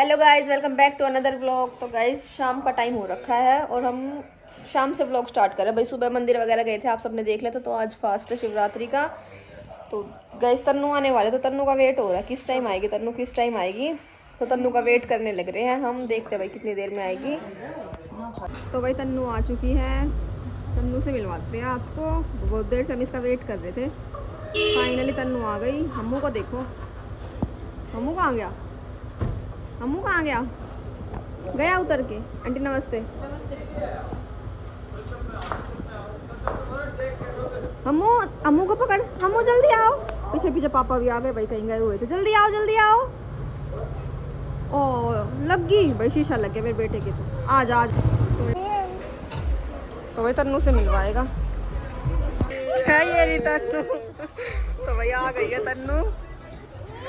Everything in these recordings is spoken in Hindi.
Hello guys, welcome back to another blog. तो गाइस शाम का टाइम हो रखा है और हम शाम से ब्लॉग स्टार्ट कर रहे हैं। भाई सुबह मंदिर वगैरह गए थे, आप सबने देख लिया था। तो आज फास्ट है शिवरात्रि का। तो गाइस तन्नू आने वाले, तो तन्नू का वेट हो रहा है, किस टाइम आएगी तन्नू, किस टाइम आएगी। तो तन्नू का वेट करने लग रहे हैं हम, देखते हैं भाई कितनी देर में आएगी। तो भाई तन्नू आ चुकी है, तन्नू से मिलवाते हैं आपको। बहुत देर से हम इसका वेट कर रहे थे, फाइनली तन्नू आ गई। हमू को देखो, हमू कहाँ गया, हमू कहाँ गया, गया उतर के। आंटी नमस्ते। हमू, हमू को पकड़, हमू जल्दी आओ। पीछे पीछे पापा भी आ गए भाई, कहीं गए हुए थे। जल्दी आओ जल्दी आओ। ओ लग गई भाई, शीशा लग गया मेरे बेटे के। तो आज आज तो भाई तन्नू से मिलवाएगा। है ये रही तन्नू। तो भाई आ गई है तन्नू।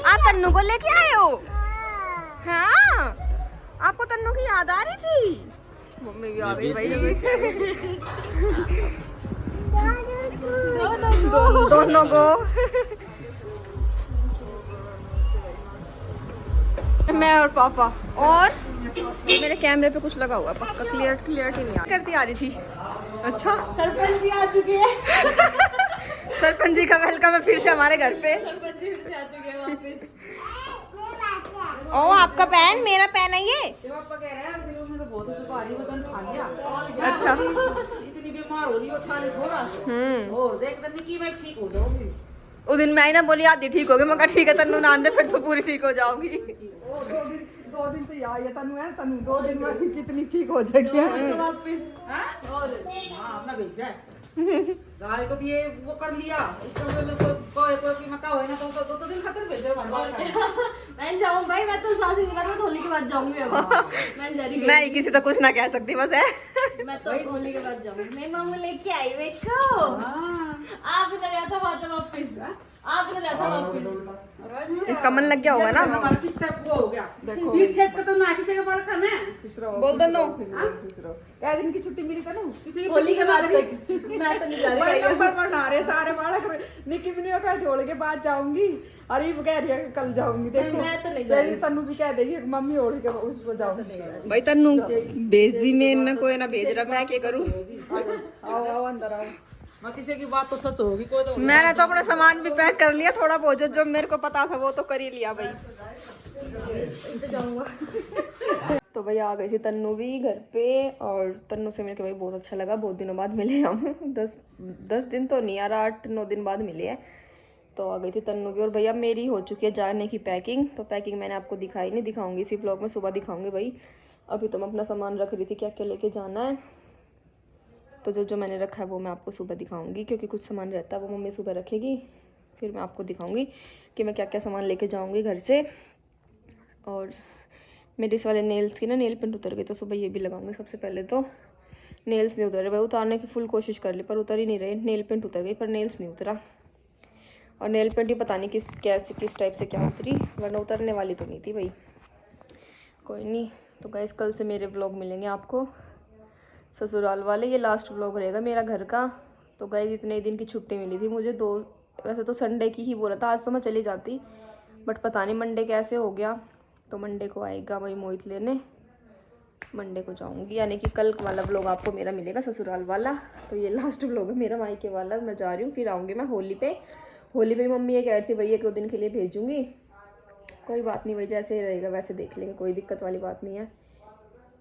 आप तन्नू को लेके आए हो? हाँ, आपको तन्नू की याद आ रही थी? मम्मी भी आ गई भाई। दोनों को। मैं और पापा, और मेरे कैमरे पे कुछ लगा हुआ पक्का, क्लियरिटी नहीं करती आ रही थी। अच्छा सरपंच जी आ चुके हैं। सरपंच जी का वेलकम है फिर से हमारे घर पे। सरपंच जी फिर से आ चुके हैं वापस। ओ आपका पेन, मेरा पेन है ये। पापा कह रहे हैं दिनों में तो बहुत भारी वजन खा लिया। अच्छा इतनी बीमार हो रही हो, खा ले थोड़ा। और देख तन्नी की मैं ठीक हो जाऊंगी। उस दिन मैं ही ना बोली आधी ठीक होगी, मैं कहा ठीक है तन्नू नान दे फिर तो पूरी ठीक हो जाओगी। दो दिन तो यार ये तनु है, तनु 2 दिन में कितनी ठीक हो जाएगी। वापस और अपना भेजा है गाय को दिए, वो कर लिया। इसका कोई की मक्का होए ना तो दिन खत्म भेज दे हमारे। मैं जाऊं भाई, मैं तो सासू के बाद में होली के बाद जाऊंगी। अब मैं जा रही, मैं ही किसी तो कुछ ना कह सकती बस है। मैं तो होली के बाद जाऊंगी। मैं मामू लेके आई, देखो आप इधर आया था वापस, आप इधर आया था वापस। इसका मन लग गया होगा ना। हमारा किस्सा वो हो गया। देखो बीच छेद पे तो ना किसी के बाल खाना है। बोल दो नो। क्या दिन की छुट्टी मिली था ना, होली के बाद मैं तो नहीं जा भाई रही। नंबर पर ना रहे सारे बालक। निकी भी नहीं कह होली के बाद जाऊंगी, अरे कह रही है कल जाऊंगी। देखो मैं तो नहीं जा रही। तनु भी कह देगी मम्मी होली के उसको जाऊंगी। भाई तन्नू भेज दी मैं, ना कोई ना भेज रहा, मैं क्या करूं। आओ आओ अंदर आओ। मैं किसी की बात तो सच होगी, कोई तो मैंने तो अपना सामान भी पैक कर लिया, थोड़ा बहुत जो मेरे को पता था वो तो कर ही लिया भाई। तो भाई आ गई थी तन्नू भी घर पे, और तन्नू से मिलके भाई बहुत अच्छा लगा। बहुत दिनों बाद मिले हम। 10 दिन तो नहीं यार, 8-9 दिन बाद मिले हैं। तो आ गई थी तन्नू भी। और भैया मेरी हो चुकी है जाने की पैकिंग। तो पैकिंग मैंने आपको दिखाई नहीं, दिखाऊंगी इसी ब्लॉग में, सुबह दिखाऊंगी भाई। अभी तो मैं अपना सामान रख रही थी, क्या क्या लेके जाना है। तो जो मैंने रखा है वो मैं आपको सुबह दिखाऊंगी, क्योंकि कुछ सामान रहता है वो मम्मी सुबह रखेगी, फिर मैं आपको दिखाऊंगी कि मैं क्या क्या सामान लेके जाऊंगी घर से। और मेरे इस वाले नेल्स की ना नेल पेंट उतर गई, तो सुबह ये भी लगाऊंगी। सबसे पहले तो नेल्स नहीं उतर रहे भाई, उतारने की फुल कोशिश कर ली पर उतर ही नहीं रहे। नेल पेंट उतर गई पर नेल्स नहीं उतरा। और नेल पेंट ही पता नहीं किस टाइप से क्या उतरी, वरना उतरने वाली तो नहीं थी भाई। कोई नहीं। तो गाइस कल से मेरे व्लॉग मिलेंगे आपको ससुराल वाले, ये लास्ट व्लॉग रहेगा मेरा घर का। तो गाइस इतने दिन की छुट्टी मिली थी मुझे, 2 वैसे तो संडे की ही बोला था, आज तो मैं चली जाती, बट पता नहीं मंडे कैसे हो गया। तो मंडे को आएगा वही मोहित लेने, मंडे को जाऊंगी, यानी कि कल वाला व्लॉग आपको मेरा मिलेगा ससुराल वाला। तो ये लास्ट व्लॉग है मेरा मायके वाला, मैं जा रही हूँ, फिर आऊँगी मैं होली पे। होली पे मम्मी ये कह रही थी भैया 1-2 दिन के लिए भेजूँगी। कोई बात नहीं भाई, जैसे रहेगा वैसे देख लेंगे, कोई दिक्कत वाली बात नहीं है।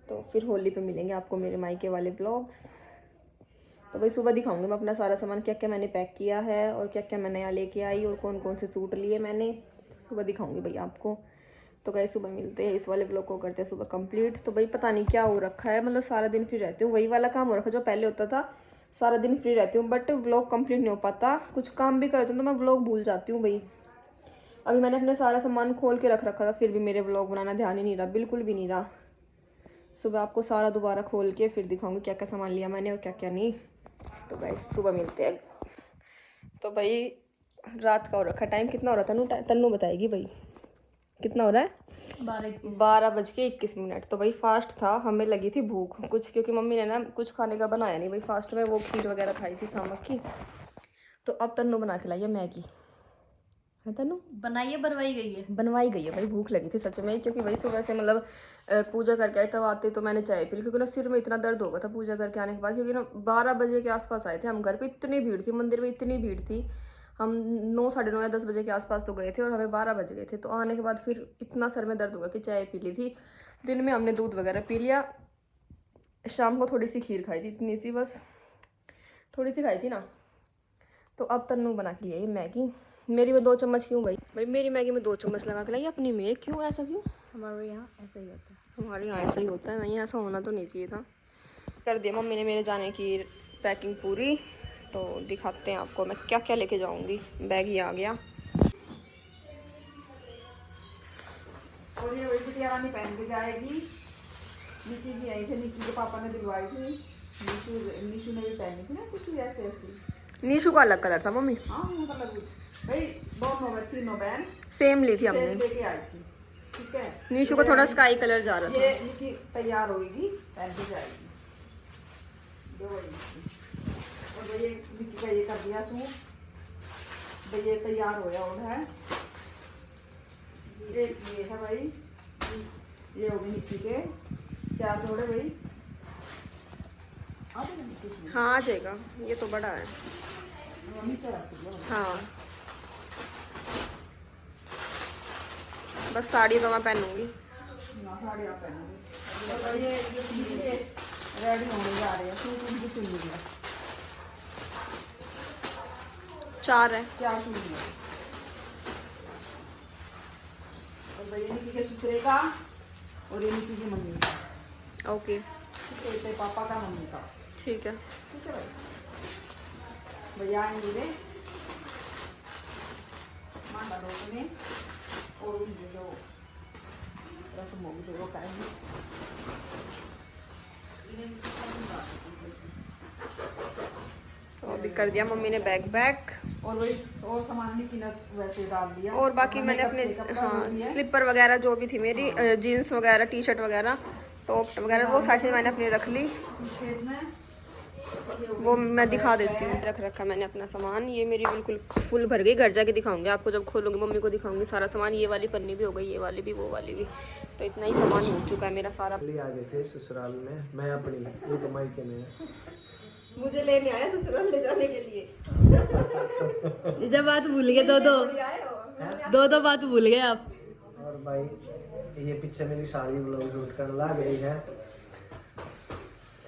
तो फिर होली पे मिलेंगे आपको मेरे मायके वाले ब्लॉग्स। तो भाई सुबह दिखाऊंगी मैं अपना सारा सामान, क्या क्या मैंने पैक किया है और क्या क्या मैं नया लेके आई और कौन कौन से सूट लिए मैंने, सुबह दिखाऊंगी भाई आपको। तो गाइस सुबह मिलते हैं, इस वाले ब्लॉग को करते हैं सुबह कंप्लीट। तो भाई पता नहीं क्या हो रखा है, मतलब सारा दिन फ्री रहती हूँ, वही वाला काम हो रखा है जो पहले होता था। सारा दिन फ्री रहती हूँ बट व्लॉग कंप्लीट नहीं हो पाता, कुछ काम भी करती हूँ तो मैं व्लॉग भूल जाती हूँ भाई। अभी मैंने अपने सारा सामान खोल के रख रखा था, फिर भी मेरे व्लॉग बनाना ध्यान ही नहीं रहा, बिल्कुल भी नहीं रहा। सुबह आपको सारा दोबारा खोल के फिर दिखाऊंगी क्या क्या सामान लिया मैंने और क्या क्या नहीं। तो गाइस सुबह मिलते हैं। तो भाई रात का हो रखा, टाइम कितना हो रहा था तन्नू बताएगी भाई कितना हो रहा है। 12:21। तो भाई फास्ट था, हमें लगी थी भूख कुछ, क्योंकि मम्मी ने ना कुछ खाने का बनाया नहीं भाई फास्ट में, वो खीर वगैरह खाई थी सामक की। तो अब तन्नू बना के लाई है मैगी। है तनु? बनाइए बनवाई गई है। बनवाई गई है भाई, भूख लगी थी सच में, क्योंकि वही सुबह से मतलब पूजा करके आए तब आते तो मैंने चाय पी ली, क्योंकि ना सिर में इतना दर्द हो गया था पूजा करके आने के बाद, क्योंकि ना 12 बजे के आसपास आए थे हम घर पे, इतनी भीड़ थी मंदिर में, इतनी भीड़ थी। हम 9, साढ़े 9 या 10 बजे के आसपास तो गए थे और हमें 12 बज गए थे। तो आने के बाद फिर इतना सर में दर्द हो गया कि चाय पी ली थी। दिन में हमने दूध वगैरह पी लिया, शाम को थोड़ी सी खीर खाई थी, इतनी सी बस, थोड़ी सी खाई थी ना। तो अब तन्नू बना के लिए ये मैगी, मेरी में 2 चम्मच क्यों गई भाई, मेरी मैगी में 2 चम्मच लगा के लाई, अपनी में क्यों, ऐसा क्यों? हमारे यहाँ ऐसा ही होता है। हमारे यहाँ ऐसा ही होता है, नहीं ऐसा होना तो नहीं चाहिए था। कर दिया मम्मी ने मेरे जाने की पैकिंग पूरी, तो दिखाते हैं आपको मैं क्या क्या लेके जाऊंगी। बैग ही आ गया। और ये वही बिटिया रानी पहन के जाएगी। निकी की आई थी, निकी के पापा ने दिलवाई थी, निशु ने भी पहनी थी ना कुछ ऐसे ऐसी। नीशू का अलग कलर था मम्मी, हाँ वो कलर भाई दोनों में तीनों बहन सेम ली थी सेम हमने। लेके आई थी, ठीक है। नीशू को थोड़ा स्काई कलर जा रहा था। ये निकी तैयार होगी, पहन के जाएगी। दो वही। और भाई निकी का ये कर दिया सूट, भाई ये तैयार हो गया और है। एक ये है भाई, ये हो गई निकी के 4 जोड़े भाई। आ जाएगा निकी इसमें? हाँ आ जाएगा, ये तो बड़ा है। नीचे रख दो। हाँ बस साड़ी तो मैं पहनूंगी। ना साड़ी आप पहनोगे। और ये निकी के रेडी होने जा रहे हैं, सूट उनकी चुनी है। 4 है। 4 चुनी है। और भैया निकी के ससुरे का और ये निकी की मम्मी का। ओके ठीक है, तेरे पापा का मम्मी का। ठीक है। ठीक है भाई, भैया आएंगे वे माता लोग में, और उनके जो रस्म होगी तो वो करेंगे। तो अभी कर दिया मम्मी ने बैग पैक, और वही और सामान निकी ने वैसे डाल दिया। और बाकी मैंने अपने हाँ स्लीपर वगैरह जो भी थी मेरी, जीन्स वगैरह, टी शर्ट वगैरह, टॉप वगैरह, वो सारी चीज़ मैंने अपनी रख ली। वो मैं दिखा देती हूँ। रख रखा मैंने अपना सामान, ये मेरी बिल्कुल फुल भर गई। घर जाके दिखाऊंगी आपको, जब खोलूंगी मम्मी को दिखाऊंगी सारा सामान। ये वाली पन्नी भी हो गई, ये वाली भी, वो वाली भी, तो इतना ही सामान हो चुका है मेरा सारा। आ गए थे ससुराल में, मैं अपनी, ये तो मायके में है। मुझे लेने आया ससुराल ले जाने के लिए। जब बात भूल गए, दो बात भूल गए आप। और भाई ये पीछे मेरी साड़ी ब्लाउज शूट करने लग रही है,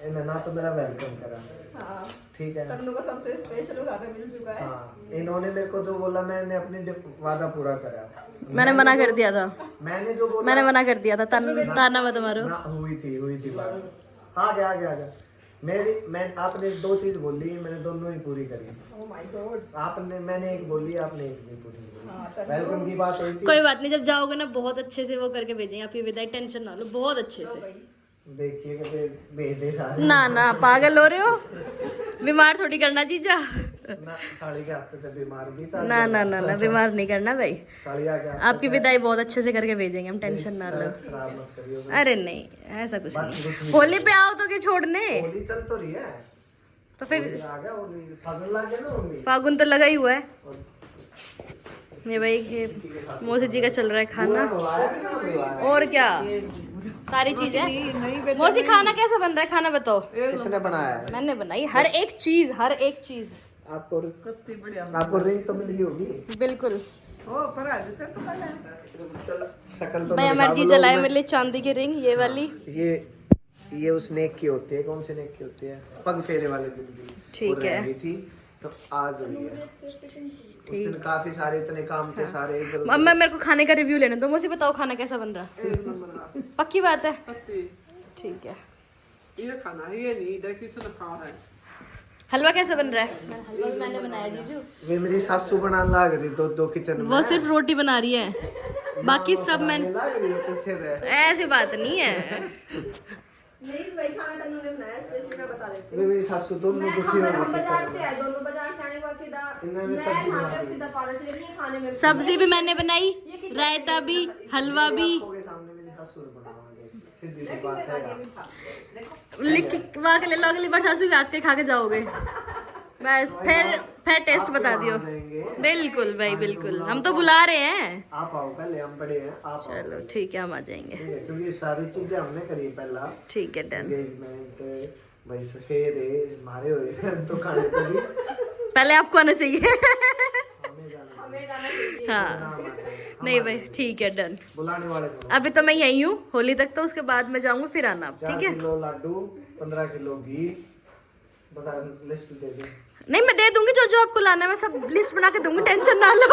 इन्हें ना तो मेरा वेलकम करा। हाँ ठीक है, तन्नू का सबसे स्पेशल उदाहरण मिल चुका है। हाँ इन्होंने मेरे को जो बोला मैंने अपनी वादा पूरा करा। मैंने मना कर दिया था, मैंने जो बोला मैंने मना कर दिया था, ताना मत मारो। ना हुई थी बात। आ गया मैं आपने 2 चीज बोली, मैंने दोनों ही पूरी करी। Oh my God. आपने, मैंने एक बोली, आपने एक नहीं पूरी बोली। वेलकम की बात हुई थी। कोई बात नहीं, जब जाओगे ना बहुत अच्छे से वो करके भेजेंगे आपकी विदाई, टेंशन ना लो, बहुत अच्छे से। देखिए भेज दे सारे। ना पागल हो रहे हो, बीमार थोड़ी करना जीजा। ना साड़ी के हफ्ते से बीमार भी चल। ना बीमार नहीं करना भाई। साड़ी आ गया, आपकी विदाई बहुत अच्छे से करके भेजेंगे हम, टेंशन ना लो। खराब मत करियो। अरे नहीं ऐसा कुछ नहीं, होली पे आओ तो क्या छोड़ने। होली चल तो रही है, तो फिर होली आ गया, होली फागुन लग गया ना होली। फागुन तो लगा ही हुआ है। ये भाई ये मौसी जी का चल रहा है खाना, और क्या सारी चीजें। मौसी खाना कैसा बन रहा है, खाना बताओ। किसने बनाया है? मैंने बनाई हर एक चीज, हर एक चीज। आपको रिंग तो मिल गई होगी। बिल्कुल ओ पर आ जाते तो पहले चल शक्ल तो भाई, मेरे हमारी जी सामने चलाए लोग मेरे लिए चांदी की रिंग, ये वाली। ये उस नेक की होती है, कौन से नेक की होती है? पग फेरे वाले दिन भी ठीक वो है। रह गई थी, तो आज हुई है। उस दिन काफी सारे इतने काम थे, सारे इधर उधर। मम्मा मेरे को खाने का रिव्यू लेने दो, मुझे बताओ खाना कैसा बन रहा। पक्की बात है, ठीक है। ये खाना ये नहीं देखी सुन खा है। हलवा कैसा बन रहा है? हलवा भी मैंने बनाया जीजू। वे मेरी सासू बनाने लग रही दो किचन में। वो सिर्फ रोटी बना रही है, बाकी सब मैंने। लग रही है पीछे से। ऐसी बात नहीं है। नहीं भाई, खाना तन्नू ने बनाया स्पेशल, मैं बता देती वे मेरी सासू दोनों दुखी हो हम गई बाजार किचन से में। आए, दोनों बाजार से आने के बाद सीधा इन्होंने मैं सब्जी वहाँ बना से दी। सीधा पार्लर चली गई। खाने में सब्जी भी मैंने बनाई, रायता भी, हलवा भी। आपके सामने मेरी सासू बनावांगे, सीधी सी बात है। लिख वहाँ के ले लो, अगली बार सासू के हाथ के खा के जाओगे, बस फिर टेस्ट बता दियो। देंगे बिल्कुल भाई बिल्कुल, हम तो बुला रहे हैं। आप आओ, पहले हम बड़े हैं, आप आओ। चलो ठीक है, हम आ जाएंगे। ठीक है, क्योंकि सारी चीजें हमने करी पहला, ठीक है डन। एंगेजमेंट भाई सफेरे मारे हुए तो खाने को भी पहले आपको आना चाहिए। हमें जाना चाहिए। हाँ नाम आता है। नहीं भाई ठीक है डन। बुलाने वाले को अभी तो मैं यही हूँ होली तक, तो उसके बाद मैं जाऊंगी फिर आना आप, 4 ठीक है? किलो लड्डू, 15 किलो घी, बता लिस्ट दे दे। नहीं मैं दे दूंगी, जो जो आपको लाना है मैं सब लिस्ट बना के दूंगी, टेंशन ना लो।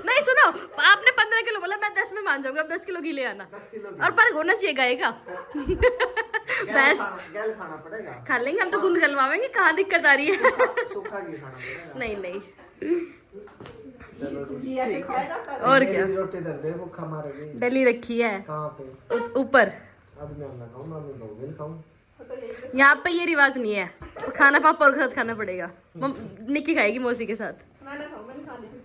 नहीं सुनो, आपने 15 किलो बोला, मैं 10 में मान जाऊंगी, अब 10 किलो घी ले आना। 10 किलो और पर होना चाहिए गाय का। गैल खाना पड़ेगा, खा लेंगे हम तो, गुंद गलवाएंगे, कहाँ दिक्कत आ रही है। सूखा घी खाना पड़ेगा। नहीं नहीं, चलो जी। और क्या, मेरी रोटी दर दे, भूखा मारेगी। डली रखी है कहाँ पे? ऊपर। अब मैं लगाऊं ना, मैं दो दिन खाऊं। यहाँ पे ये रिवाज नहीं है, खाना पापा और के साथ खाना पड़ेगा। निक्की खाएगी मौसी के साथ।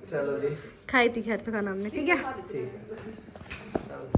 चलो जी, खाई थी खैर तो खाना हमने, ठीक है? ठीक है।